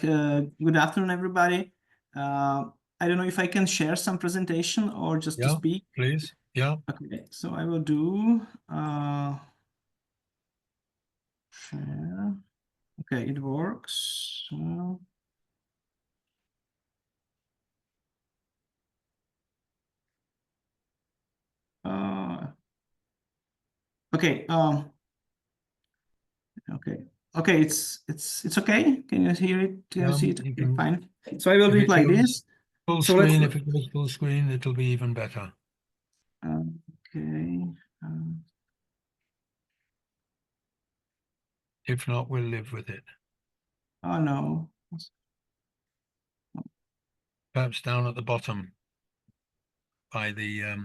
good afternoon, everybody. I don't know if I can share some presentation or just to speak. Please. Yeah. Okay, so I will do share. Okay, it works. Okay. Okay. It's okay. Can you hear it? Can you see it? Okay, fine. So I will do it like this. Full screen. If it goes full screen, it'll be even better. Okay. If not, we'll live with it. Oh no. Perhaps down at the bottom by the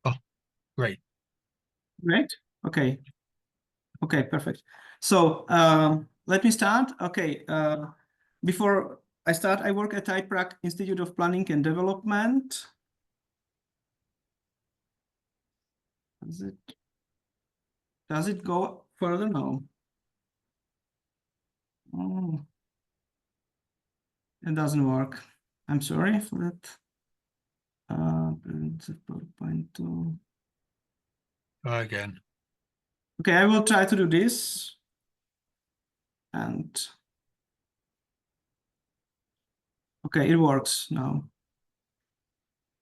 Oh, great. Great. Okay. Okay, perfect. So let me start. Okay. Before I start, I work at Prague Institute of Planning and Development. Does it go further? No. Oh, it doesn't work. I'm sorry for that. Try again. Okay, I will try to do this. And okay, it works now.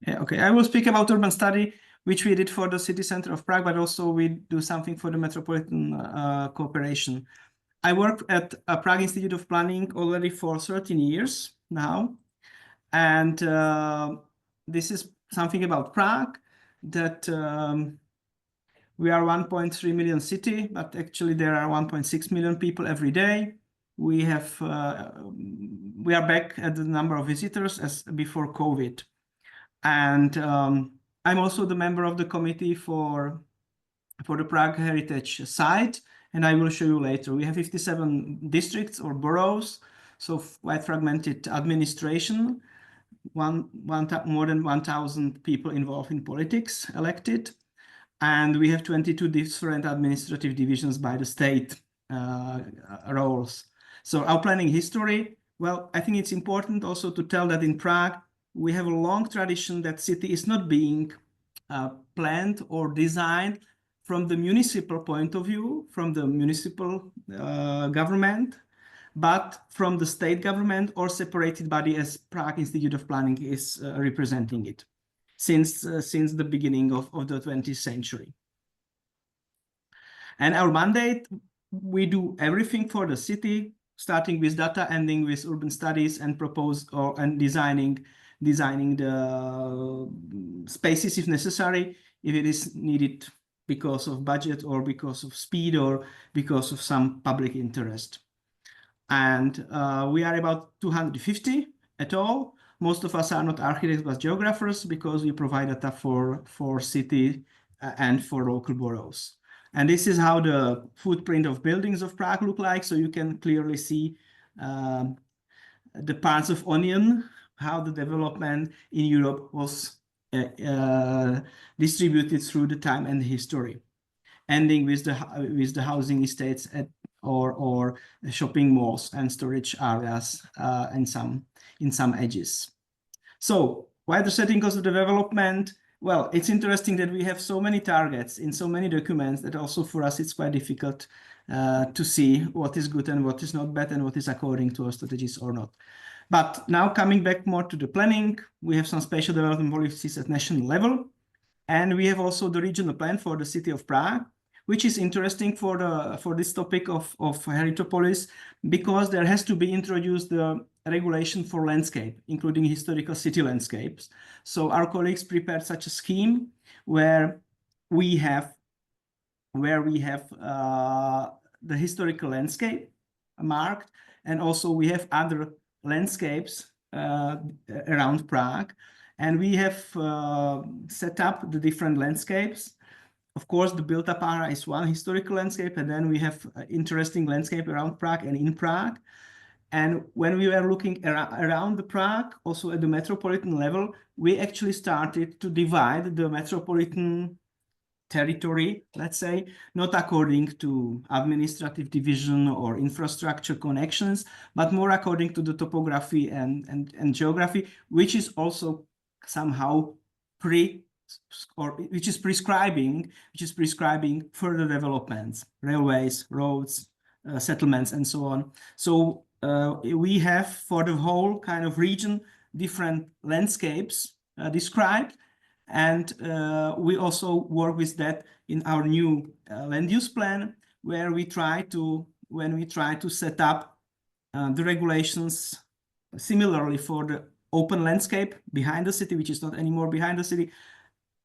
Yeah, okay, I will speak about urban study, which we did for the city center of Prague, but also we do something for the metropolitan cooperation. I work at a Prague Institute of Planning already for 13 years now. And this is something about Prague, that we are 1.3 million city, but actually there are 1.6 million people every day. We are back at the number of visitors as before COVID. And I'm also the member of the committee for the Prague Heritage Site, and I will show you later. We have 57 districts or boroughs, so quite fragmented administration, more than 1,000 people involved in politics elected, and we have 22 different administrative divisions by the state roles. So our planning history, well, I think it's important also to tell that in Prague, we have a long tradition that city is not being planned or designed from the municipal point of view, from the municipal government, but from the state government or separated body as Prague Institute of Planning is representing it since the beginning of the 20th century. And our mandate, we do everything for the city, starting with data, ending with urban studies, and designing the spaces if necessary, if it is needed because of budget or because of speed or because of some public interest. And we are about 250 at all. Most of us are not architects but geographers, because we provide data for city and for local boroughs. And this is how the footprint of buildings of Prague look like. So you can clearly see the parts of onion, how the development in Europe was distributed through the time and history, ending with the housing estates or shopping malls and storage areas in some edges. So why the setting cost of development? Well, it's interesting that we have so many targets in so many documents that also for us it's quite difficult to see what is good and what is not bad and what is according to our strategies or not. But now coming back more to the planning, we have some spatial development policies at national level, and we have also the regional plan for the city of Prague, which is interesting for this topic of Heritopolis, because there has to be introduced the regulation for landscape, including historical city landscapes. So our colleagues prepared such a scheme where we have the historical landscape marked, and also we have other landscapes around Prague, and we have set up the different landscapes. Of course, the built-up area is one historical landscape, and then we have interesting landscape around Prague and in Prague. And when we were looking around the Prague, also at the metropolitan level, we actually started to divide the metropolitan territory, let's say, not according to administrative division or infrastructure connections, but more according to the topography and geography, which is also somehow which is prescribing further developments, railways, roads, settlements, and so on. So we have for the whole kind of region different landscapes described, and we also work with that in our new land use plan, where we try to set up the regulations similarly for the open landscape behind the city, which is not anymore behind the city,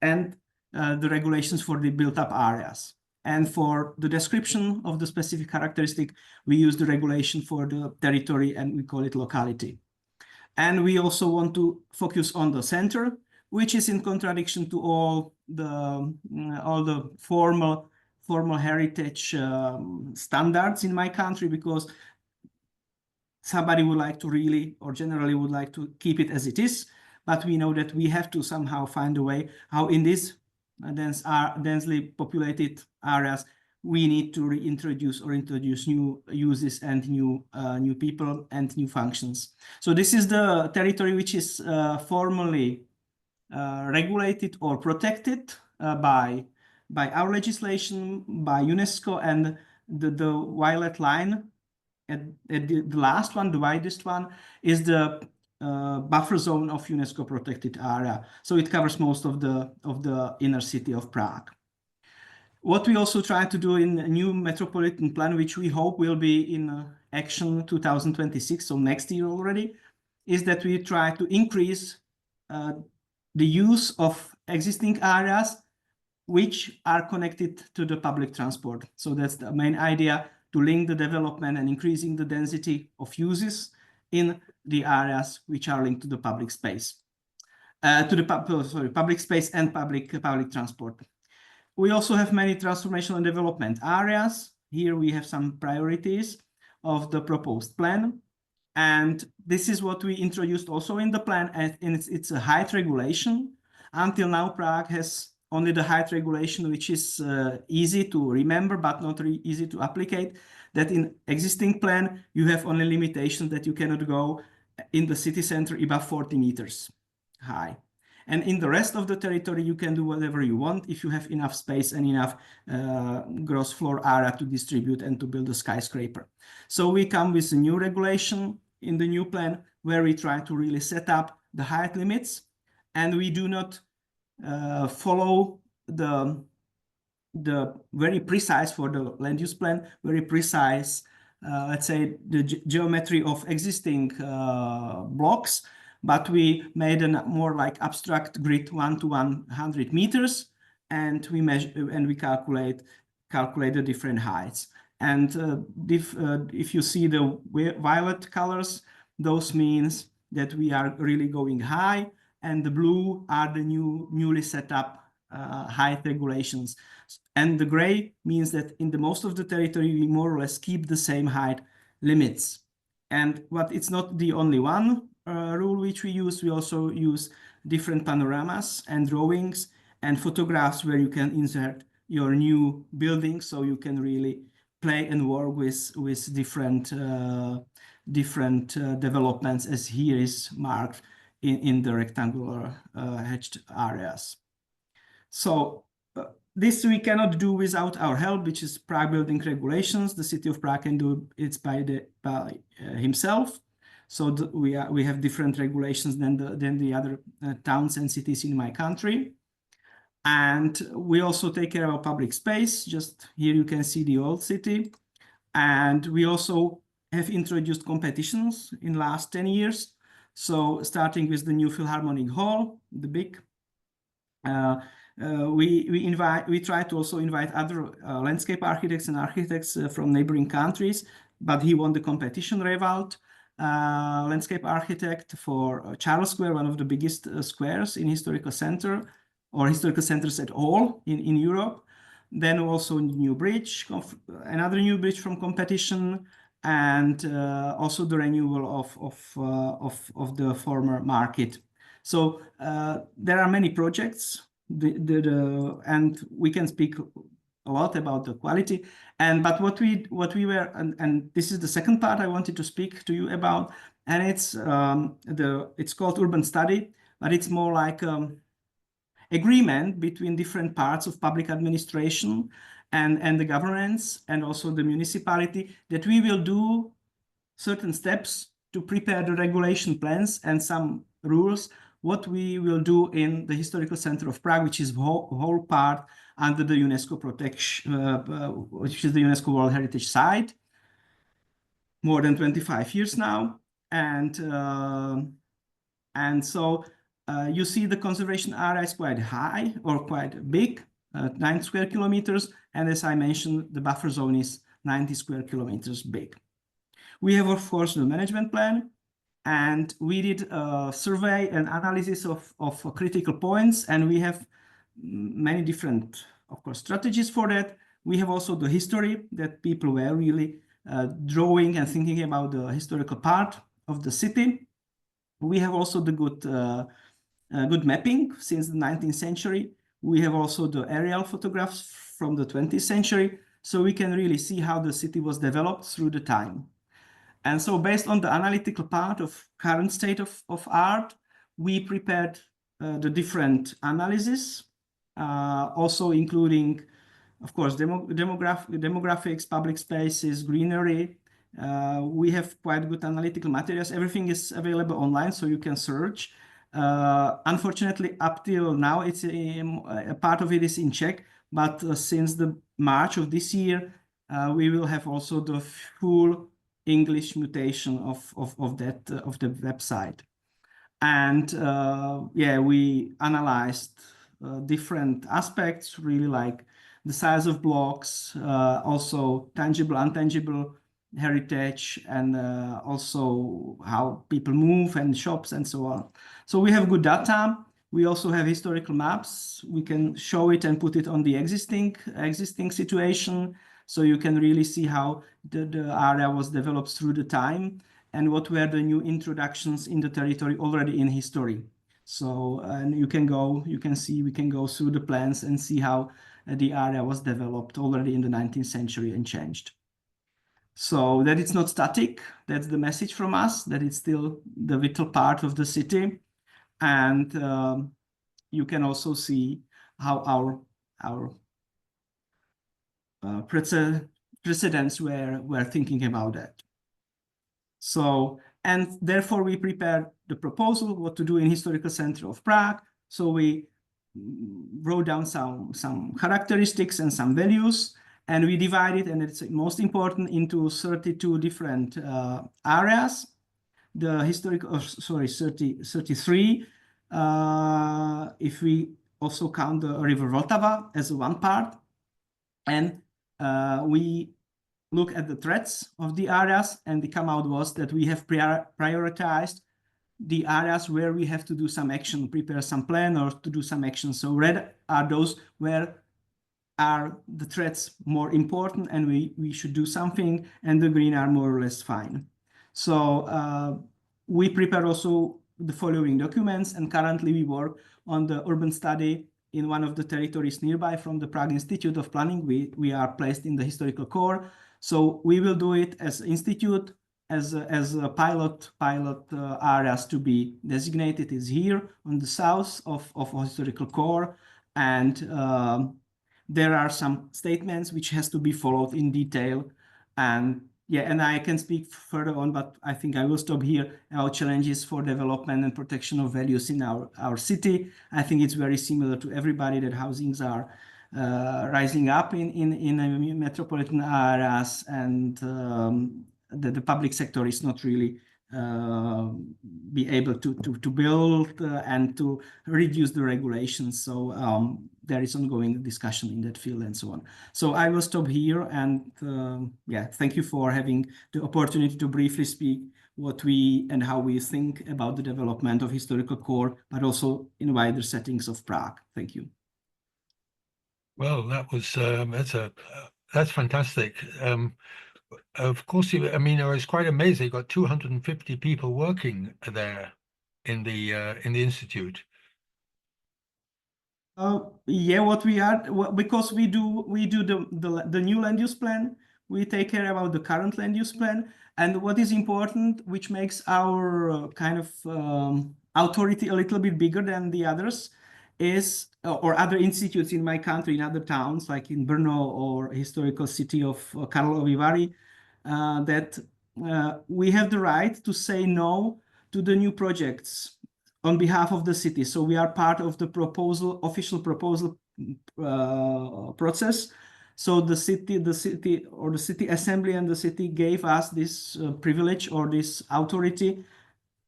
and the regulations for the built-up areas. And for the description of the specific characteristic, we use the regulation for the territory, and we call it locality. And we also want to focus on the center, which is in contradiction to all the formal heritage standards in my country, because somebody would like to really, or generally would like to keep it as it is. But we know that we have to somehow find a way how in these densely populated areas we need to reintroduce or introduce new uses and new people and new functions. So this is the territory which is formally regulated or protected by our legislation, by UNESCO, and the violet line at the last one, the widest one, is the buffer zone of UNESCO protected area. So it covers most of the inner city of Prague. What we also try to do in a new metropolitan plan, which we hope will be in action 2026, so next year already, is that we try to increase the use of existing areas which are connected to the public transport. So that's the main idea, to link the development and increasing the density of uses in the areas which are linked to the public space, public space and public transport. We also have many transformational and development areas. Here we have some priorities of the proposed plan. And this is what we introduced also in the plan, and it's a height regulation. Until now, Prague has only the height regulation, which is easy to remember, but not really easy to apply. That in existing plan, you have only limitation that you cannot go in the city center above 40 meters high. And in the rest of the territory, you can do whatever you want if you have enough space and enough gross floor area to distribute and to build a skyscraper. So we come with a new regulation in the new plan where we try to really set up the height limits, and we do not follow the very precise, for the land use plan, very precise, let's say, the geometry of existing blocks, but we made a more like abstract grid 1 to 100 meters, and we measure and we calculate the different heights. And if you see the violet colors, those means that we are really going high, and the blue are the newly set up height regulations. And the gray means that in the most of the territory, we more or less keep the same height limits. But it's not the only one rule which we use. We also use different panoramas and drawings and photographs where you can insert your new buildings, so you can really play and work with different developments, as here is marked in the rectangular hatched areas. So this we cannot do without our help, which is Prague building regulations. The city of Prague can do it by himself. So we have different regulations than the other towns and cities in my country. And we also take care of our public space. Just here you can see the old city. And we also have introduced competitions in the last 10 years. So starting with the new Philharmonic Hall, the big, we try to also invite other landscape architects and architects from neighboring countries, but he won the competition. Rewald, landscape architect for Charles Square, one of the biggest squares in historical center, or historical centers at all in Europe. Then also new bridge, another new bridge from competition, and also the renewal of the former market. So there are many projects and we can speak a lot about the quality. But what we were, and this is the second part I wanted to speak to you about, and it's called urban study, but it's more like agreement between different parts of public administration and the governance and also the municipality, that we will do certain steps to prepare the regulation plans and some rules what we will do in the historical center of Prague, which is whole part under the UNESCO protection, which is the UNESCO World Heritage Site, more than 25 years now. And so you see the conservation area is quite high or quite big, 9 square kilometers. And as I mentioned, the buffer zone is 90 square kilometers big. We have, of course, the management plan, and we did a survey and analysis of critical points, and we have many different, of course, strategies for that. We have also the history that people were really drawing and thinking about the historical part of the city. We have also the good mapping since the 19th century. We have also the aerial photographs from the 20th century, so we can really see how the city was developed through the time. And so based on the analytical part of current state of art, we prepared the different analysis, also including, of course, demographics, public spaces, greenery. We have quite good analytical materials. Everything is available online, so you can search. Unfortunately, up till now, it's a part of it is in Czech, but since the March of this year, we will have also the full English mutation of the website. And yeah, we analyzed different aspects, really, like the size of blocks, also tangible, intangible heritage, and also how people move and shops and so on. So we have good data. We also have historical maps. We can show it and put it on the existing situation. So you can really see how the area was developed through the time and what were the new introductions in the territory already in history. So and we can go through the plans and see how the area was developed already in the 19th century and changed. So that it's not static, that's the message from us, that it's still the vital part of the city. And you can also see how our precedents were thinking about that. So, and therefore we prepared the proposal, what to do in historical center of Prague. So we wrote down some characteristics and some values, and we divided, and it's most important, into 32 different areas. The historical, 33, if we also count the river Vltava as one part. And we look at the threats of the areas, and the come out was that we have prioritized the areas where we have to do some action, prepare some plan or to do some action. So red are those where are the threats more important and we should do something, and the green are more or less fine. So we prepare also the following documents, and currently we work on the urban study in one of the territories nearby from the Prague Institute of Planning. We are placed in the historical core. So we will do it as institute, as a pilot areas to be designated is here on the south of historical core. And there are some statements which has to be followed in detail. And yeah, and I can speak further on, but I think I will stop here. Our challenges for development and protection of values in our city. I think it's very similar to everybody, that housings are rising up in metropolitan areas, and the public sector is not really be able to build and to reduce the regulations. So there is ongoing discussion in that field and so on. So I will stop here, and yeah, thank you for having the opportunity to briefly speak what we and how we think about the development of historical core, but also in wider settings of Prague. Thank you. Well, that was that's fantastic. Of course, I mean, I was quite amazed. They got 250 people working there in the institute. Yeah, because we do the new land use plan, we take care about the current land use plan, and what is important, which makes our kind of authority a little bit bigger than the others, is or other institutes in my country, in other towns like in Brno or historical city of Karlovy Vary, that we have the right to say no to the new projects on behalf of the city. So we are part of the official proposal process. So the city assembly and the city gave us this privilege or this authority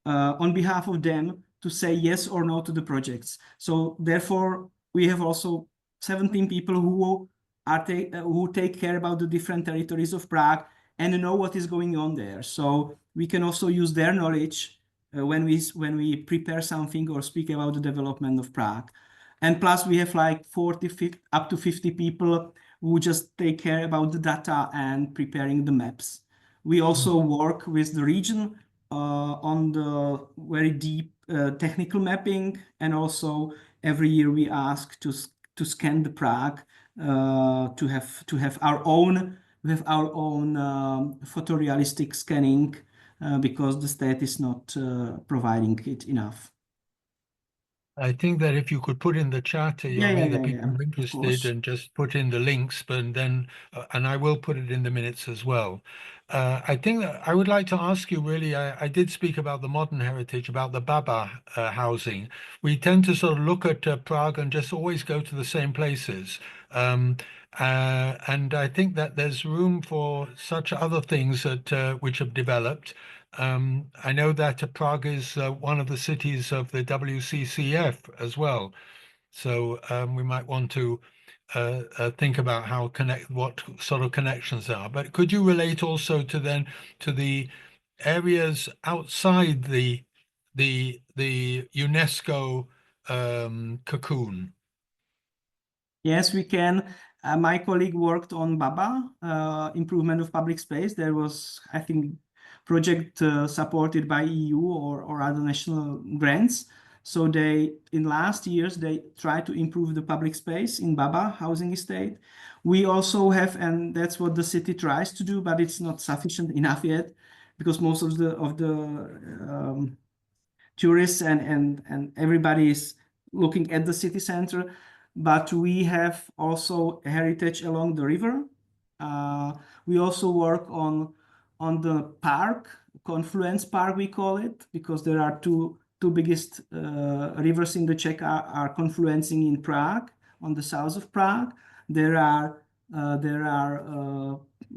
on behalf of them to say yes or no to the projects. So therefore, we have also 17 people who take care about the different territories of Prague and know what is going on there. So we can also use their knowledge when we prepare something or speak about the development of Prague. And plus, we have like 40, up to 50 people who just take care about the data and preparing the maps. We also work with the region on the very deep technical mapping, and also every year we ask to scan the Prague to have our own photorealistic scanning because the state is not providing it enough. I think that if you could put in the chat, Yomi, the people who are Of interested, course. and just put in the links, but then, and I will put it in the minutes as well. I think that I would like to ask you really, I did speak about the modern heritage, about the Baba housing. We tend to sort of look at Prague and just always go to the same places. And I think that there's room for such other things that which have developed. I know that Prague is one of the cities of the WCCF as well. So we might want to think about what sort of connections there are. But could you relate also to the areas outside the UNESCO cocoon? Yes, we can. My colleague worked on Baba, improvement of public space. There was, I think, project supported by EU or other national grants. So in last years, they tried to improve the public space in Baba housing estate. We also have, and that's what the city tries to do, but it's not sufficient enough yet, because most of the tourists and everybody is looking at the city center. But we have also heritage along the river. We also work on the park, Confluence Park we call it, because there are two biggest rivers in the Czech are confluencing in Prague, on the south of Prague. There are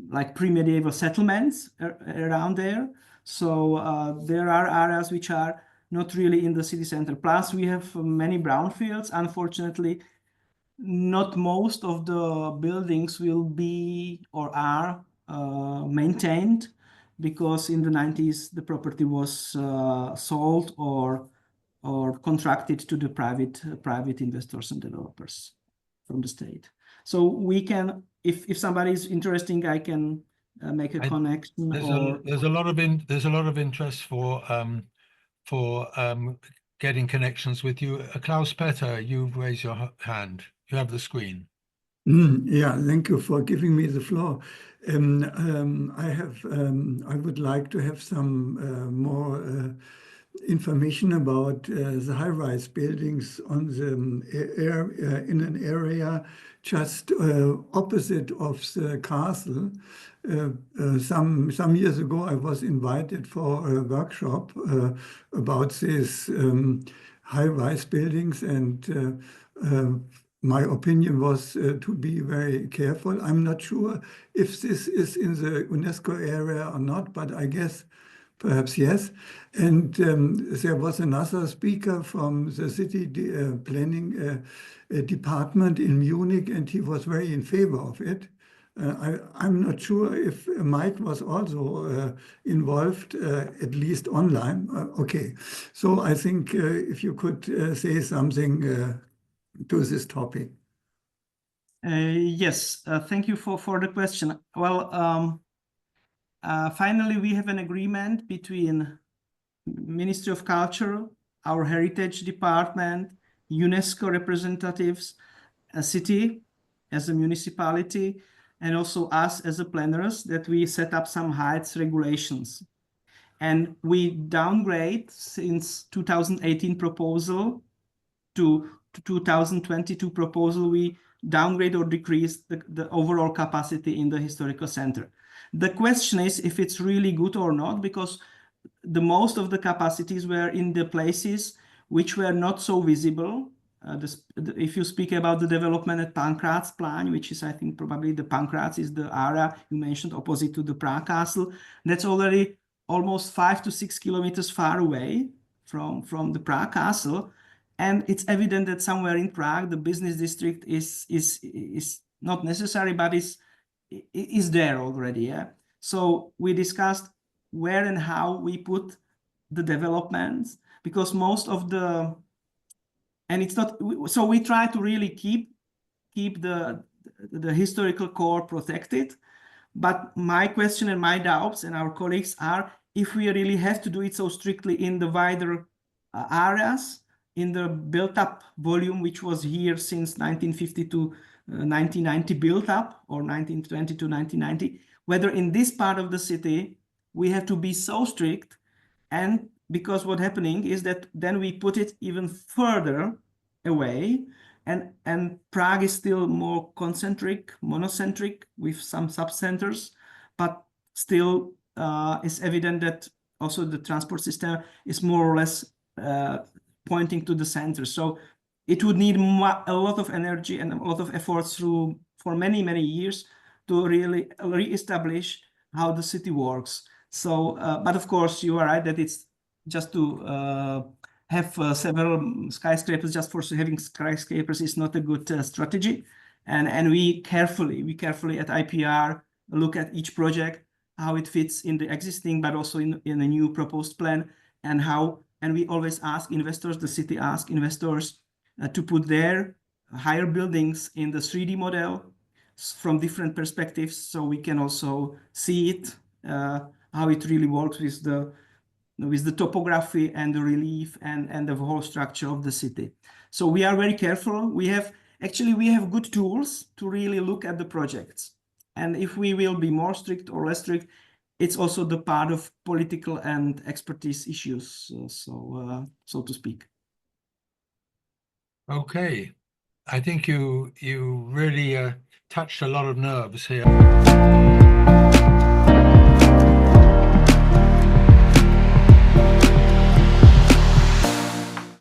like pre-medieval settlements around there. So there are areas which are not really in the city center. Plus, we have many brownfields. Unfortunately, not most of the buildings will be or are maintained, because in the 90s the property was sold or contracted to the private investors and developers from the state. So we can, if somebody is interesting, I can make a connection. There's a lot of interest for getting connections with you. Klaus Petter, you've raised your hand. You have the screen. Yeah, thank you for giving me the floor. I would like to have some more information about the high-rise buildings on the in an area just opposite of the castle. Some years ago, I was invited for a workshop about these high-rise buildings, and my opinion was to be very careful. I'm not sure if this is in the UNESCO area or not, but I guess perhaps yes. And there was another speaker from the city planning department in Munich, and he was very in favor of it. I'm not sure if Mike was also involved, at least online. Okay, so I think if you could say something to this topic. Yes, thank you for the question. Well, finally, we have an agreement between Ministry of Culture, our Heritage Department, UNESCO representatives, a city as a municipality, and also us as a planners, that we set up some heights regulations. And we downgrade since 2018 proposal to 2022 proposal, we downgrade or decrease the overall capacity in the historical center. The question is if it's really good or not, because the most of the capacities were in the places which were not so visible. If you speak about the development at Pankratspláň, which is, I think, probably the Pankratz is the area you mentioned opposite to the Prague Castle, that's already almost 5 to 6 kilometers far away from the Prague Castle. And it's evident that somewhere in Prague, the business district is not necessary, but is there already. Yeah. So we discussed where and how we put the developments, because most of the, and it's not, so we try to really keep the historical core protected. But my question and my doubts and our colleagues are, if we really have to do it so strictly in the wider areas, in the built-up volume, which was here since 1950 to 1990 built up, or 1920 to 1990, whether in this part of the city we have to be so strict. And because what's happening is that then we put it even further away, and Prague is still more concentric, monocentric with some sub-centers, but still it's evident that also the transport system is more or less pointing to the center. So it would need a lot of energy and a lot of efforts for many, many years to really re-establish how the city works. So, but of course, you are right that it's just to have several skyscrapers just for having skyscrapers is not a good strategy. And we carefully at IPR look at each project, how it fits in the existing, but also in a new proposed plan, and we always ask investors, the city asks investors to put their higher buildings in the 3D model from different perspectives, so we can also see it, how it really works with the topography and the relief and the whole structure of the city. So we are very careful. We have good tools to really look at the projects. And if we will be more strict or less strict, it's also the part of political and expertise issues, so to speak. Okay, I think you really touched a lot of nerves here.